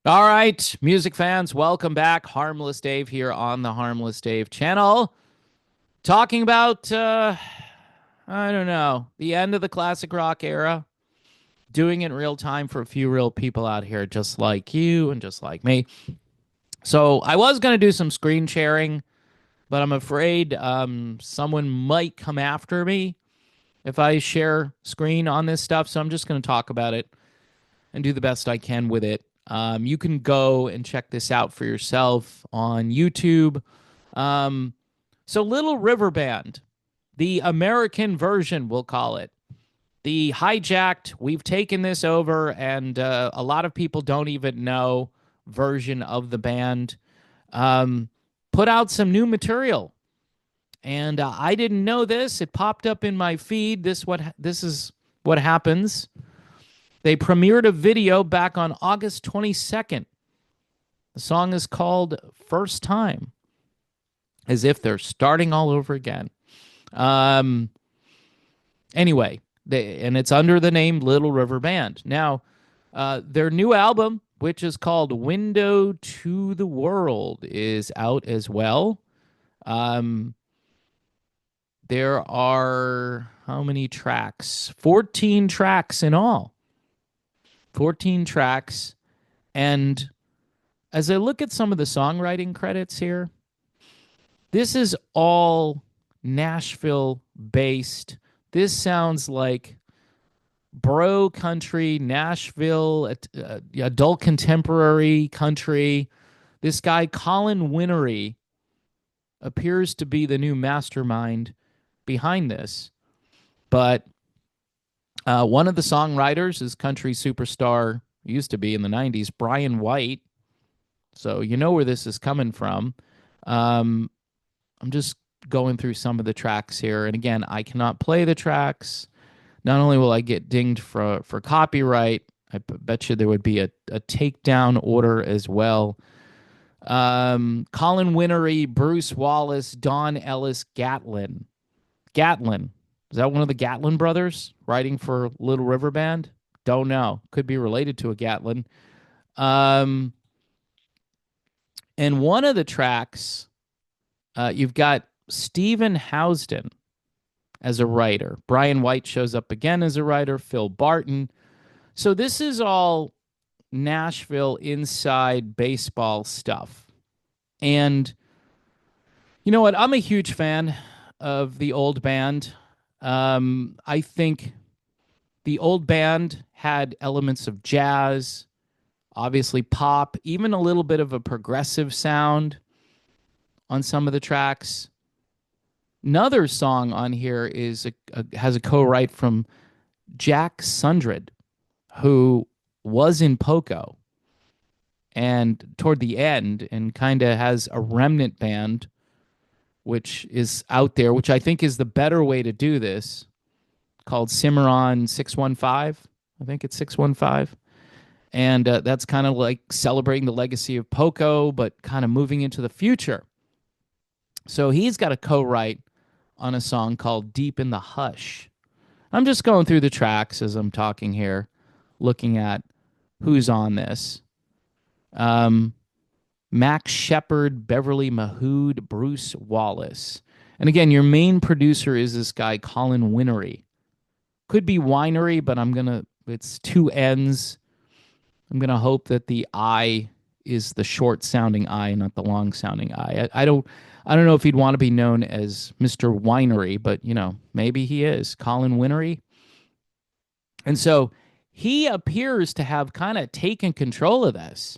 All right, music fans, welcome back. Harmless Dave here on the Harmless Dave channel, talking about, I don't know, the end of the classic rock era, doing it in real time for a few real people out here, just like you and just like me. So I was going to do some screen sharing, but I'm afraid someone might come after me if I share screen on this stuff. So I'm just going to talk about it and do the best I can with it. You can go and check this out for yourself on YouTube. Um, so, Little River Band, the American version, we'll call it. The hijacked, we've taken this over, and a lot of people don't even know version of the band. Um, Put out some new material, and I didn't know this. It popped up in my feed. This is what happens. They premiered a video back on August 22nd. The song is called First Time, as if they're starting all over again. Um, anyway, and it's under the name Little River Band. Now, their new album, which is called Window to the World, is out as well. Um, there are how many tracks? 14 tracks in all. 14 tracks. And as I look at some of the songwriting credits here, this is all Nashville based. This sounds like bro country, Nashville, adult contemporary country. This guy, Colin Winry, appears to be the new mastermind behind this. But one of the songwriters is country superstar, used to be in the 90s, Brian White. So you know where this is coming from. I'm just going through some of the tracks here. And again, I cannot play the tracks. Not only will I get dinged for copyright, I bet you there would be a takedown order as well. Colin Winry, Bruce Wallace, Don Ellis, Gatlin. Gatlin. Is that one of the Gatlin brothers writing for Little River Band? Don't know. Could be related to a Gatlin. And one of the tracks, you've got Stephen Housden as a writer. Brian White shows up again as a writer. Phil Barton. So this is all Nashville inside baseball stuff. And you know what? I'm a huge fan of the old band. I think the old band had elements of jazz, obviously pop, even a little bit of a progressive sound on some of the tracks. Another song on here has a co-write from Jack Sundred, who was in Poco and toward the end and kind of has a remnant band which is out there, which I think is the better way to do this, called Cimarron 615. I think it's 615. And that's kind of like celebrating the legacy of Poco, but kind of moving into the future. So he's got a co-write on a song called Deep in the Hush. I'm just going through the tracks as I'm talking here, looking at who's on this. Max Shepard, Beverly Mahood, Bruce Wallace. And again, your main producer is this guy, Colin Winry. Could be Winery, but it's two N's. I'm going to hope that the I is the short sounding I, not the long sounding I. I don't know if he'd want to be known as Mr. Winery, but maybe he is. Colin Winry. And so he appears to have kind of taken control of this.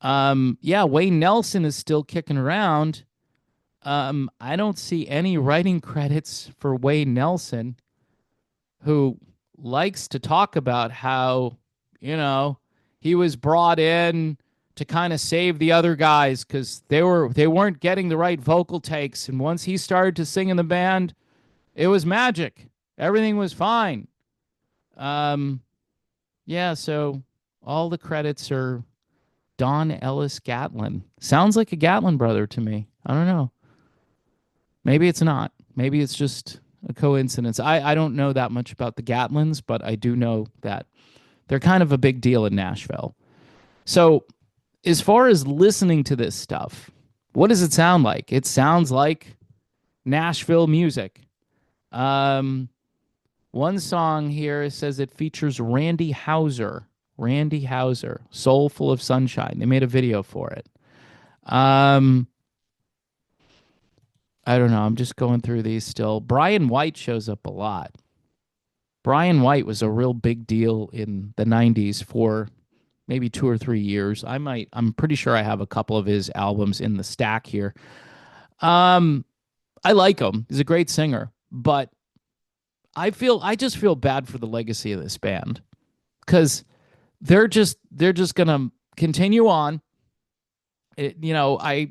Wayne Nelson is still kicking around. I don't see any writing credits for Wayne Nelson, who likes to talk about how, he was brought in to kind of save the other guys because they weren't getting the right vocal takes. And once he started to sing in the band, it was magic. Everything was fine. So all the credits are Don Ellis Gatlin. Sounds like a Gatlin brother to me. I don't know. Maybe it's not. Maybe it's just a coincidence. I don't know that much about the Gatlins, but I do know that they're kind of a big deal in Nashville. So, as far as listening to this stuff, what does it sound like? It sounds like Nashville music. Um, One song here says it features Randy Houser. Randy Houser, Soul Full of Sunshine. They made a video for it. Um, I don't know. I'm just going through these still. Brian White shows up a lot. Brian White was a real big deal in the 90s for maybe 2 or 3 years. I'm pretty sure I have a couple of his albums in the stack here. Um, I like him. He's a great singer, but I just feel bad for the legacy of this band because they're just gonna continue on. I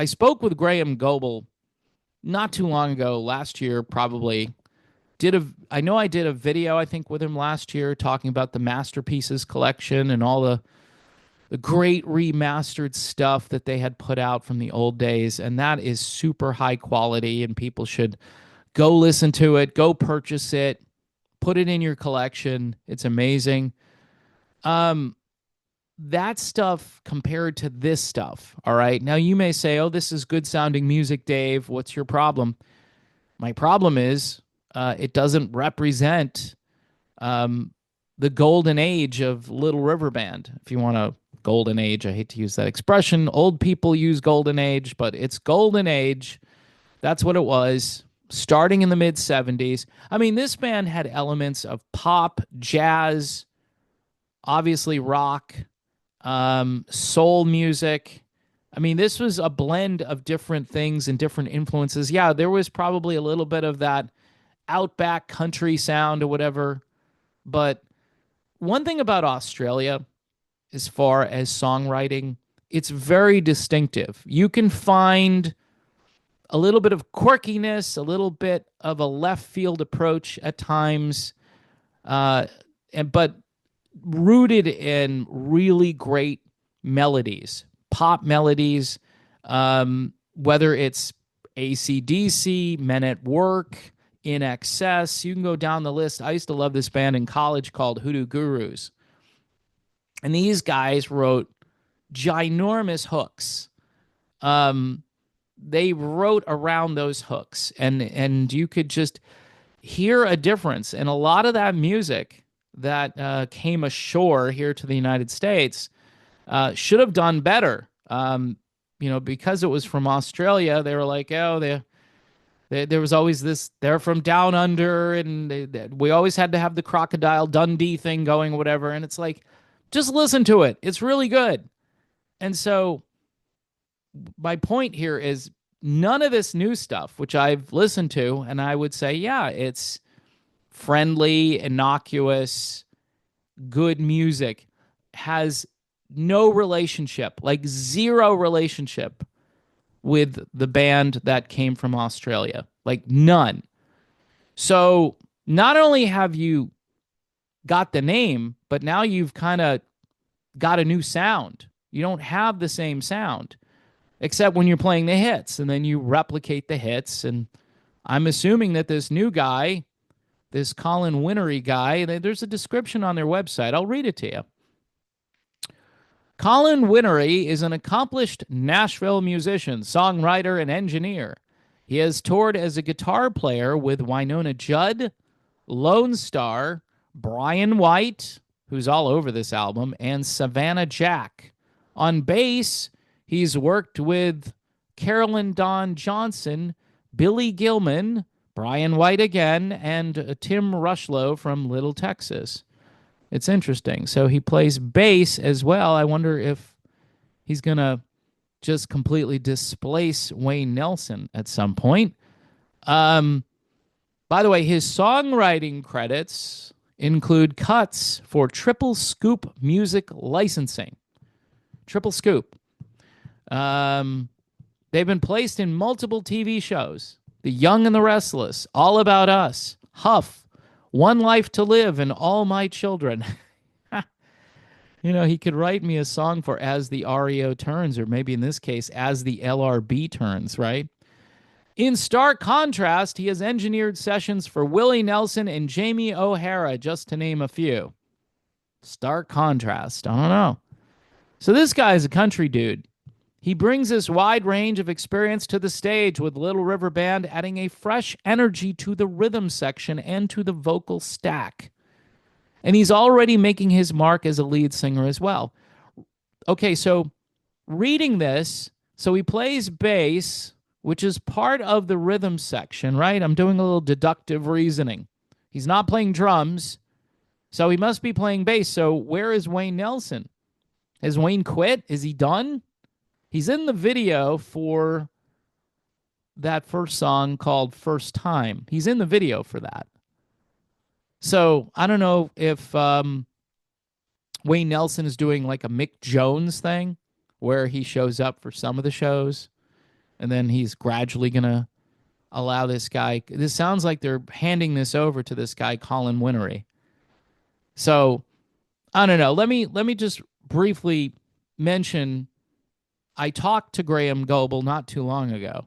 spoke with Graham Goebel not too long ago, last year probably. I know I did a video I think with him last year talking about the Masterpieces collection and all the great remastered stuff that they had put out from the old days, and that is super high quality, and people should go listen to it, go purchase it, put it in your collection. It's amazing. Um, that stuff compared to this stuff, all right? Now you may say, "Oh, this is good sounding music, Dave. What's your problem?" My problem is it doesn't represent um, the golden age of Little River Band. If you want a golden age, I hate to use that expression. Old people use golden age, but it's golden age. That's what it was, starting in the mid 70s. I mean, this band had elements of pop, jazz, obviously rock, soul music. I mean, this was a blend of different things and different influences. Yeah, there was probably a little bit of that outback country sound or whatever. But one thing about Australia, as far as songwriting, it's very distinctive. You can find a little bit of quirkiness, a little bit of a left field approach at times, but rooted in really great melodies, pop melodies, whether it's AC/DC, Men at Work, In Excess. You can go down the list. I used to love this band in college called Hoodoo Gurus. And these guys wrote ginormous hooks. They wrote around those hooks, and you could just hear a difference. And a lot of that music that came ashore here to the United States should have done better. Because it was from Australia, they were like, oh, there was always this, they're from down under, and we always had to have the Crocodile Dundee thing going, whatever. And it's like, just listen to it. It's really good. And so my point here is none of this new stuff, which I've listened to, and I would say, yeah, it's friendly, innocuous, good music, has no relationship, like zero relationship with the band that came from Australia, like none. So not only have you got the name, but now you've kind of got a new sound. You don't have the same sound, except when you're playing the hits, and then you replicate the hits. And I'm assuming that this new guy, this Colin Winry guy, there's a description on their website. I'll read it to you. Colin Winry is an accomplished Nashville musician, songwriter, and engineer. He has toured as a guitar player with Wynonna Judd, Lone Star, Brian White, who's all over this album, and Savannah Jack. On bass, he's worked with Carolyn Dawn Johnson, Billy Gilman, Brian White again, and Tim Rushlow from Little Texas. It's interesting. So he plays bass as well. I wonder if he's going to just completely displace Wayne Nelson at some point. By the way, his songwriting credits include cuts for Triple Scoop Music Licensing. Triple Scoop. They've been placed in multiple TV shows. The Young and the Restless, All About Us, Huff, One Life to Live, and All My Children. He could write me a song for As the REO Turns, or maybe in this case, As the LRB Turns, right? In stark contrast, he has engineered sessions for Willie Nelson and Jamie O'Hara, just to name a few. Stark contrast. I don't know. So this guy is a country dude. He brings this wide range of experience to the stage with Little River Band, adding a fresh energy to the rhythm section and to the vocal stack. And he's already making his mark as a lead singer as well. Okay, so reading this, so he plays bass, which is part of the rhythm section, right? I'm doing a little deductive reasoning. He's not playing drums, so he must be playing bass. So where is Wayne Nelson? Has Wayne quit? Is he done? He's in the video for that first song called First Time. He's in the video for that. So I don't know if Wayne Nelson is doing like a Mick Jones thing where he shows up for some of the shows and then he's gradually going to allow this guy. This sounds like they're handing this over to this guy, Colin Winry. So I don't know. Let me just briefly mention I talked to Graham Goebel not too long ago.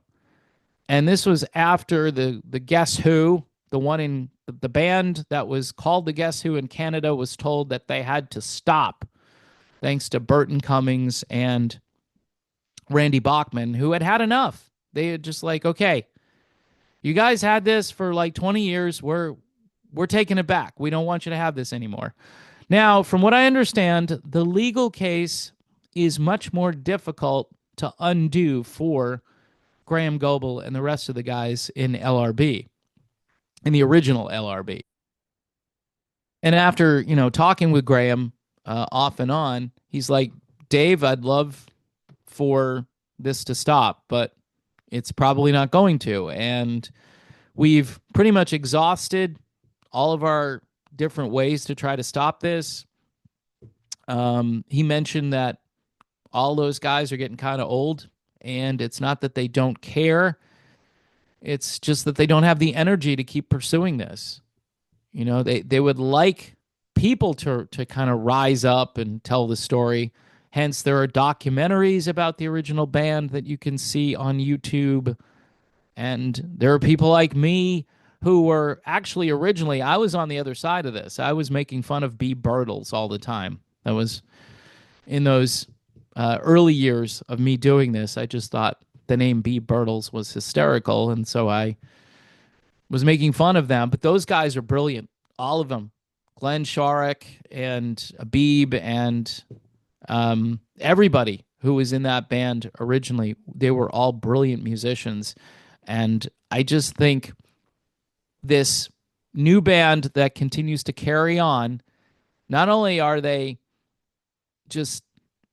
And this was after the Guess Who, the one in the band that was called the Guess Who in Canada was told that they had to stop thanks to Burton Cummings and Randy Bachman, who had had enough. They had just like, okay, you guys had this for like 20 years. We're taking it back. We don't want you to have this anymore. Now, from what I understand, the legal case is much more difficult to undo for Graham Goebel and the rest of the guys in LRB, in the original LRB. And after, talking with Graham off and on, he's like, Dave, I'd love for this to stop, but it's probably not going to. And we've pretty much exhausted all of our different ways to try to stop this. He mentioned that all those guys are getting kind of old, and it's not that they don't care. It's just that they don't have the energy to keep pursuing this. They would like people to kind of rise up and tell the story. Hence, there are documentaries about the original band that you can see on YouTube. And there are people like me who were actually originally, I was on the other side of this. I was making fun of B. Birtles all the time. That was in those early years of me doing this. I just thought the name B. Birtles was hysterical, and so I was making fun of them. But those guys are brilliant, all of them. Glenn Shorrock and Abib and everybody who was in that band originally, they were all brilliant musicians. And I just think this new band that continues to carry on, not only are they just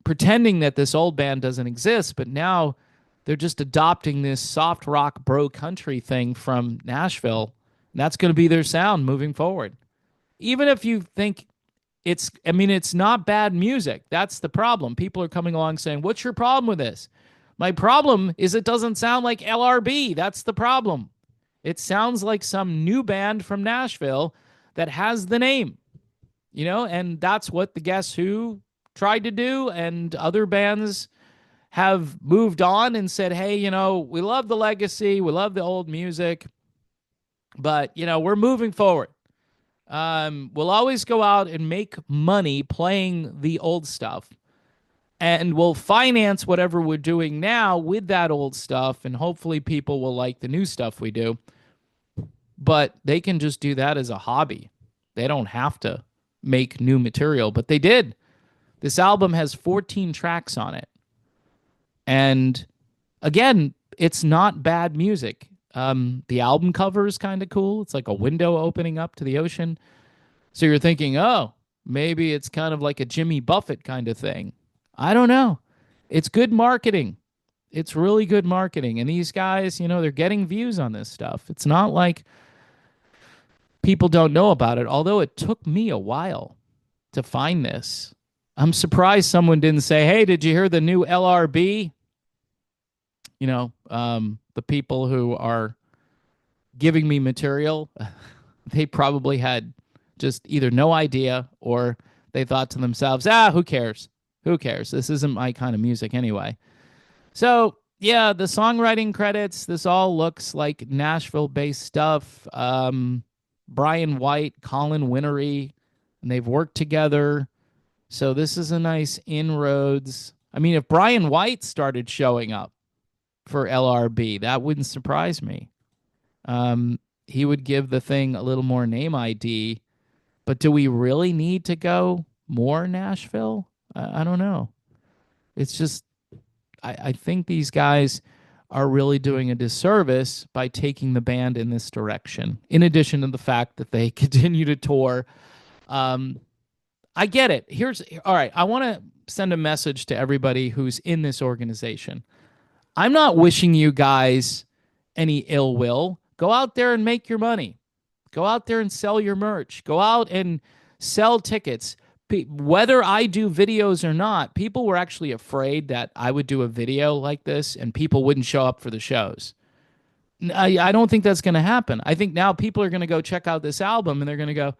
pretending that this old band doesn't exist, but now they're just adopting this soft rock bro country thing from Nashville. And that's going to be their sound moving forward. Even if you think it's not bad music. That's the problem. People are coming along saying, what's your problem with this? My problem is it doesn't sound like LRB. That's the problem. It sounds like some new band from Nashville that has the name, and that's what the Guess Who tried to do, and other bands have moved on and said, hey, we love the legacy, we love the old music, but, we're moving forward. We'll always go out and make money playing the old stuff, and we'll finance whatever we're doing now with that old stuff, and hopefully people will like the new stuff we do. But they can just do that as a hobby. They don't have to make new material, but they did. This album has 14 tracks on it. And again, it's not bad music. The album cover is kind of cool. It's like a window opening up to the ocean. So you're thinking, oh, maybe it's kind of like a Jimmy Buffett kind of thing. I don't know. It's good marketing. It's really good marketing. And these guys, they're getting views on this stuff. It's not like people don't know about it, although it took me a while to find this. I'm surprised someone didn't say, hey, did you hear the new LRB? The people who are giving me material, they probably had just either no idea or they thought to themselves, who cares? Who cares? This isn't my kind of music anyway. So, yeah, the songwriting credits, this all looks like Nashville-based stuff. Brian White, Colin Winry, and they've worked together. So this is a nice inroads. I mean, if Brian White started showing up for LRB, that wouldn't surprise me. He would give the thing a little more name ID. But do we really need to go more Nashville? I don't know. It's just, I think these guys are really doing a disservice by taking the band in this direction, in addition to the fact that they continue to tour. I get it. All right. I want to send a message to everybody who's in this organization. I'm not wishing you guys any ill will. Go out there and make your money. Go out there and sell your merch. Go out and sell tickets. Whether I do videos or not, people were actually afraid that I would do a video like this and people wouldn't show up for the shows. I don't think that's going to happen. I think now people are going to go check out this album and they're going to go,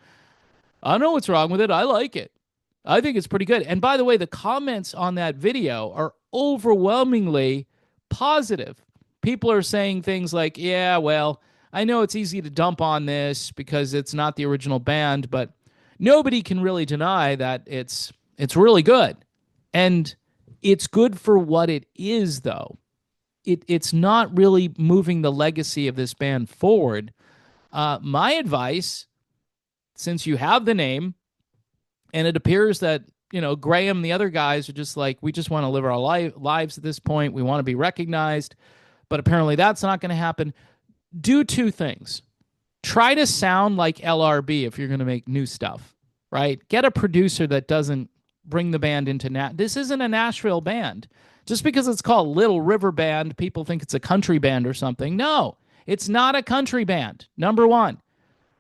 I don't know what's wrong with it. I like it. I think it's pretty good. And by the way, the comments on that video are overwhelmingly positive. People are saying things like, yeah, well, I know it's easy to dump on this because it's not the original band, but nobody can really deny that it's really good. And it's good for what it is, though. It's not really moving the legacy of this band forward. My advice, since you have the name, and it appears that, Graham and the other guys are just like, we just want to live our lives at this point. We want to be recognized. But apparently that's not going to happen. Do two things. Try to sound like LRB if you're going to make new stuff, right? Get a producer that doesn't bring the band into This isn't a Nashville band. Just because it's called Little River Band, people think it's a country band or something. No, it's not a country band. Number one,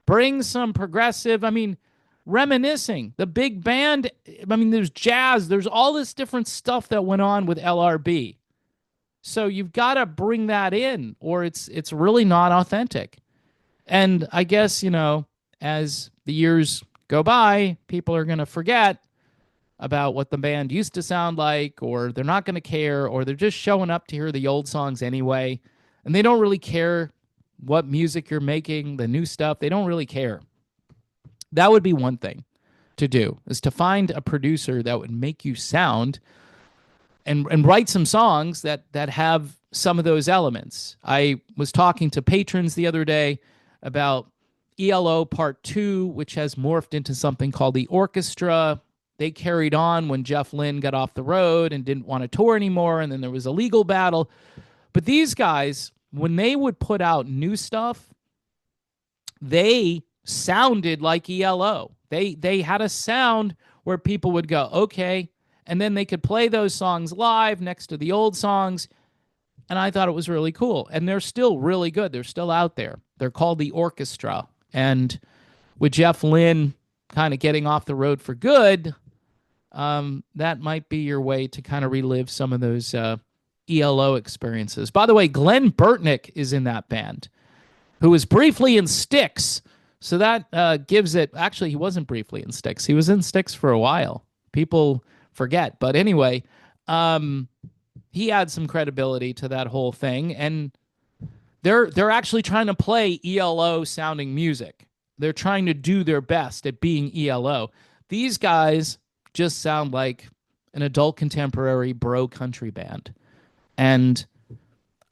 bring some progressive, reminiscing. The big band, there's jazz, there's all this different stuff that went on with LRB. So you've got to bring that in, or it's really not authentic. And I guess, as the years go by, people are going to forget about what the band used to sound like, or they're not going to care, or they're just showing up to hear the old songs anyway. And they don't really care what music you're making, the new stuff. They don't really care. That would be one thing to do, is to find a producer that would make you sound and write some songs that have some of those elements. I was talking to patrons the other day about ELO Part 2, which has morphed into something called the Orchestra. They carried on when Jeff Lynne got off the road and didn't want to tour anymore, and then there was a legal battle. But these guys, when they would put out new stuff, they sounded like ELO. They had a sound where people would go, okay, and then they could play those songs live next to the old songs, and I thought it was really cool. And they're still really good. They're still out there. They're called the Orchestra. And with Jeff Lynne kind of getting off the road for good, that might be your way to kind of relive some of those ELO experiences. By the way, Glenn Burtnick is in that band, who was briefly in Styx. So that gives it... Actually, he wasn't briefly in Styx. He was in Styx for a while. People forget. But anyway, he had some credibility to that whole thing. And they're actually trying to play ELO-sounding music. They're trying to do their best at being ELO. These guys just sound like an adult contemporary bro country band. And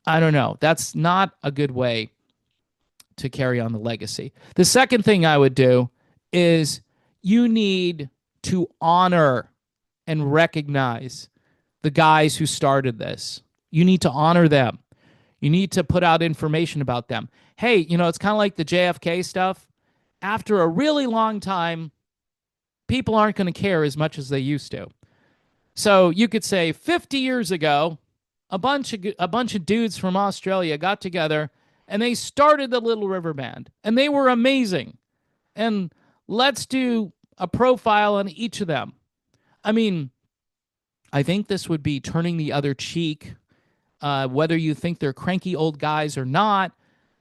I don't know. That's not a good way to carry on the legacy. The second thing I would do is you need to honor and recognize the guys who started this. You need to honor them. You need to put out information about them. Hey, it's kind of like the JFK stuff. After a really long time, people aren't going to care as much as they used to. So you could say 50 years ago, a bunch of dudes from Australia got together and they started the Little River Band, and they were amazing. And let's do a profile on each of them. I think this would be turning the other cheek, whether you think they're cranky old guys or not,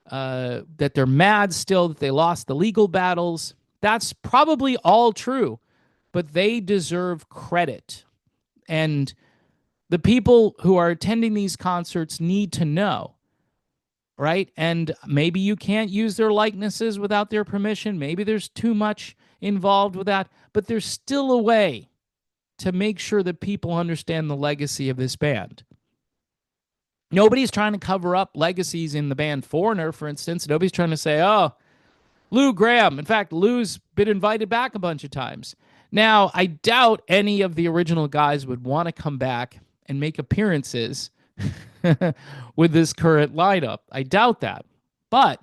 that they're mad still, that they lost the legal battles. That's probably all true, but they deserve credit. And the people who are attending these concerts need to know, right? And maybe you can't use their likenesses without their permission. Maybe there's too much involved with that, but there's still a way to make sure that people understand the legacy of this band. Nobody's trying to cover up legacies in the band Foreigner, for instance. Nobody's trying to say, oh, Lou Gramm. In fact, Lou's been invited back a bunch of times. Now, I doubt any of the original guys would want to come back and make appearances with this current lineup. I doubt that. But,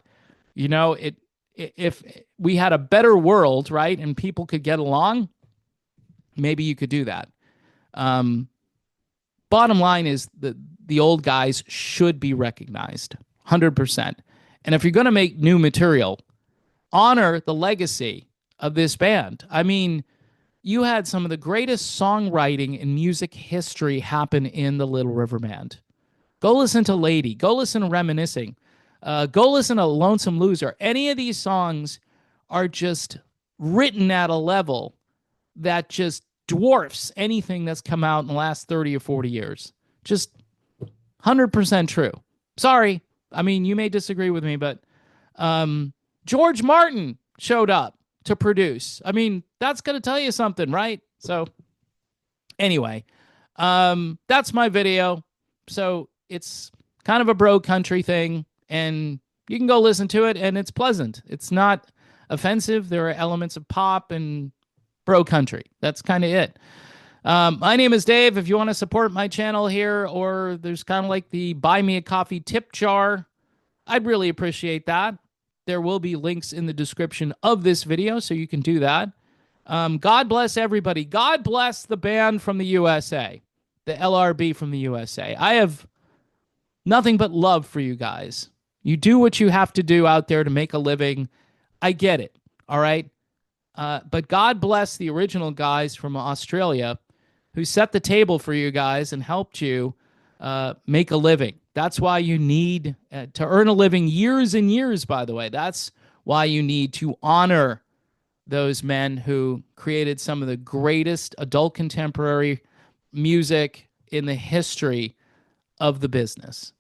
you know, if we had a better world, right, and people could get along, maybe you could do that. Bottom line is the old guys should be recognized 100%. And if you're going to make new material, honor the legacy of this band. I mean, you had some of the greatest songwriting in music history happen in the Little River Band. Go listen to Lady. Go listen to Reminiscing. Go listen to Lonesome Loser. Any of these songs are just written at a level that just dwarfs anything that's come out in the last 30 or 40 years. Just 100% true. Sorry. I mean, you may disagree with me, but George Martin showed up to produce. I mean, that's going to tell you something, right? So anyway, that's my video. So it's kind of a bro country thing, and you can go listen to it, and it's pleasant. It's not offensive. There are elements of pop and bro country. That's kind of it. My name is Dave. If you want to support my channel here, or there's kind of like the buy me a coffee tip jar, I'd really appreciate that. There will be links in the description of this video, so you can do that. God bless everybody. God bless the band from the USA, the LRB from the USA. I have nothing but love for you guys. You do what you have to do out there to make a living. I get it, all right? But God bless the original guys from Australia who set the table for you guys and helped you make a living. That's why you need to earn a living years and years, by the way. That's why you need to honor those men who created some of the greatest adult contemporary music in the history of the business.